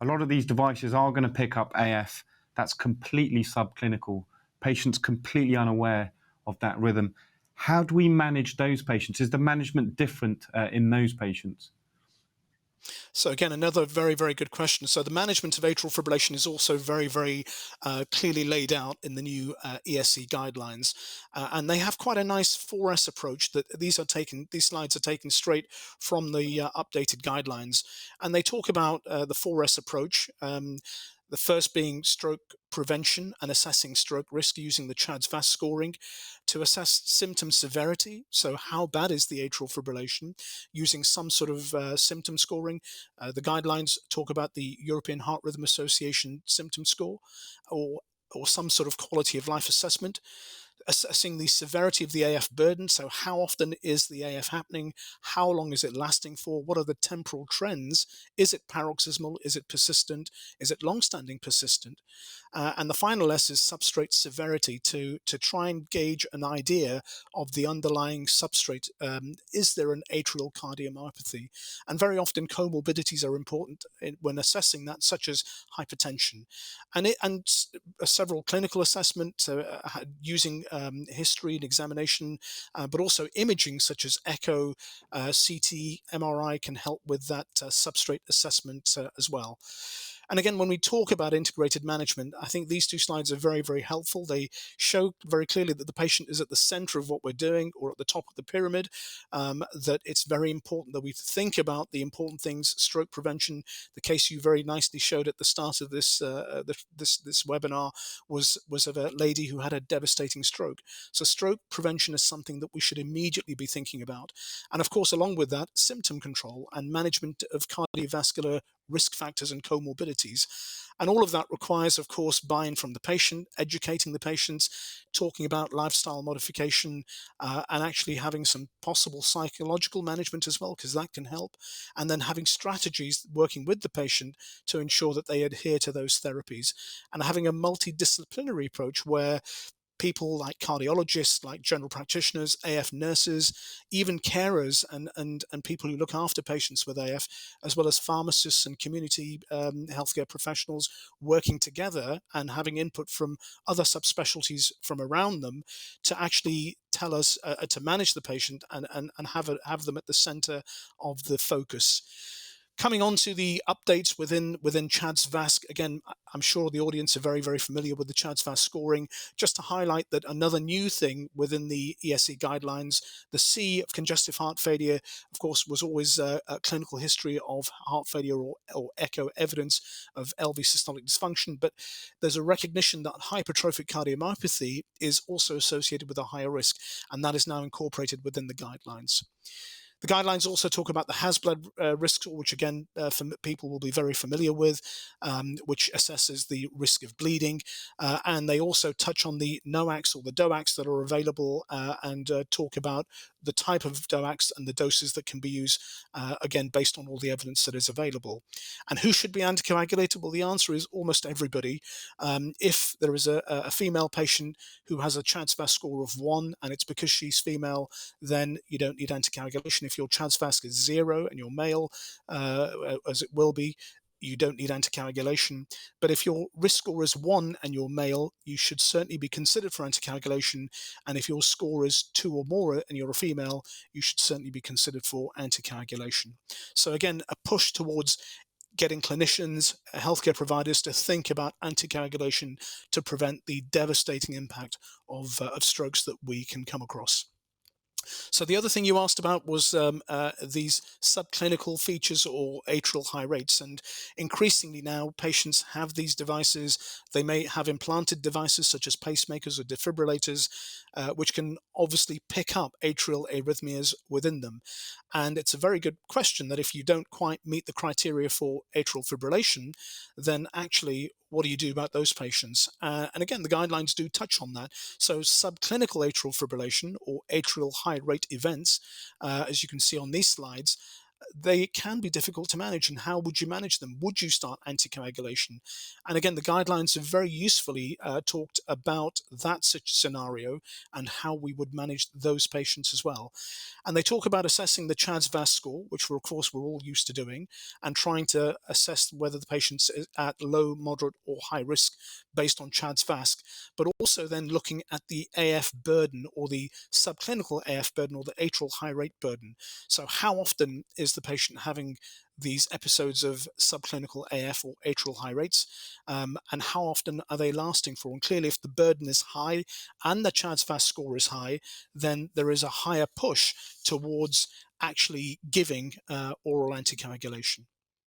A lot of these devices are going to pick up AF that's completely subclinical, patients completely unaware of that rhythm. How do we manage those patients? Is the management different in those patients? So again, another very, very good question. So the management of atrial fibrillation is also very, very clearly laid out in the new ESC guidelines, and they have quite a nice 4S approach. That these slides are taken straight from the updated guidelines, and they talk about the 4S approach. The first being stroke prevention and assessing stroke risk using the CHADS-VASc scoring to assess symptom severity. So how bad is the atrial fibrillation using some sort of symptom scoring. The guidelines talk about the European Heart Rhythm Association symptom score or some sort of quality of life assessment. Assessing the severity of the AF burden. So how often is the AF happening? How long is it lasting for? What are the temporal trends? Is it paroxysmal? Is it persistent? Is it long-standing persistent? And the final S is substrate severity to try and gauge an idea of the underlying substrate. Is there an atrial cardiomyopathy? And very often comorbidities are important when assessing that, such as hypertension. And several clinical assessments using history and examination, but also imaging such as echo, CT, MRI can help with that substrate assessment as well. And again, when we talk about integrated management, I think these two slides are very, very helpful. They show very clearly that the patient is at the center of what we're doing, or at the top of the pyramid, that it's very important that we think about the important things, stroke prevention. The case you very nicely showed at the start of this webinar was of a lady who had a devastating stroke. So stroke prevention is something that we should immediately be thinking about. And of course, along with that, symptom control and management of cardiovascular risk factors and comorbidities. And all of that requires, of course, buy-in from the patient, educating the patients, talking about lifestyle modification, and actually having some possible psychological management as well, because that can help. And then having strategies working with the patient to ensure that they adhere to those therapies. And having a multidisciplinary approach where people like cardiologists, like general practitioners, AF nurses, even carers and people who look after patients with AF, as well as pharmacists and community healthcare professionals working together and having input from other subspecialties from around them to actually tell us to manage the patient and have them at the center of the focus. Coming on to the updates within CHADS-VASc, again, I'm sure the audience are very, very familiar with the CHADS-VASc scoring. Just to highlight that another new thing within the ESC guidelines, the C of congestive heart failure, of course, was always a clinical history of heart failure or echo evidence of LV systolic dysfunction, but there's a recognition that hypertrophic cardiomyopathy is also associated with a higher risk, and that is now incorporated within the guidelines. The guidelines also talk about the HAS-blood risk, which again, people will be very familiar with, which assesses the risk of bleeding. And they also touch on the NOACs or the DOACs that are available and talk about the type of DOACs and the doses that can be used, again, based on all the evidence that is available. And who should be anticoagulated? Well, the answer is almost everybody. If there is a female patient who has a CHADS-VASc score of 1 and it's because she's female, then you don't need anticoagulation. If your CHADS-VASc is 0 and you're male, as it will be, you don't need anticoagulation. But if your risk score is 1 and you're male, you should certainly be considered for anticoagulation. And if your score is 2 or more and you're a female, you should certainly be considered for anticoagulation. So again, a push towards getting clinicians, healthcare providers to think about anticoagulation to prevent the devastating impact of strokes that we can come across. So the other thing you asked about was these subclinical features or atrial high rates. And increasingly now, patients have these devices. They may have implanted devices such as pacemakers or defibrillators, which can obviously pick up atrial arrhythmias within them. And it's a very good question that if you don't quite meet the criteria for atrial fibrillation, then actually, what do you do about those patients? And again, the guidelines do touch on that. So subclinical atrial fibrillation or atrial high rate events, as you can see on these slides, they can be difficult to manage. And how would you manage them? Would you start anticoagulation? And again, the guidelines have very usefully talked about that such scenario and how we would manage those patients as well. And they talk about assessing the CHADS-VAS score, which of course we're all used to doing, and trying to assess whether the patient's at low, moderate, or high risk based on CHADS-VAS, but also then looking at the AF burden or the subclinical AF burden or the atrial high rate burden. So how often is the patient having these episodes of subclinical AF or atrial high rates, and how often are they lasting for? And clearly, if the burden is high and the CHADS-VAS score is high, then there is a higher push towards actually giving oral anticoagulation.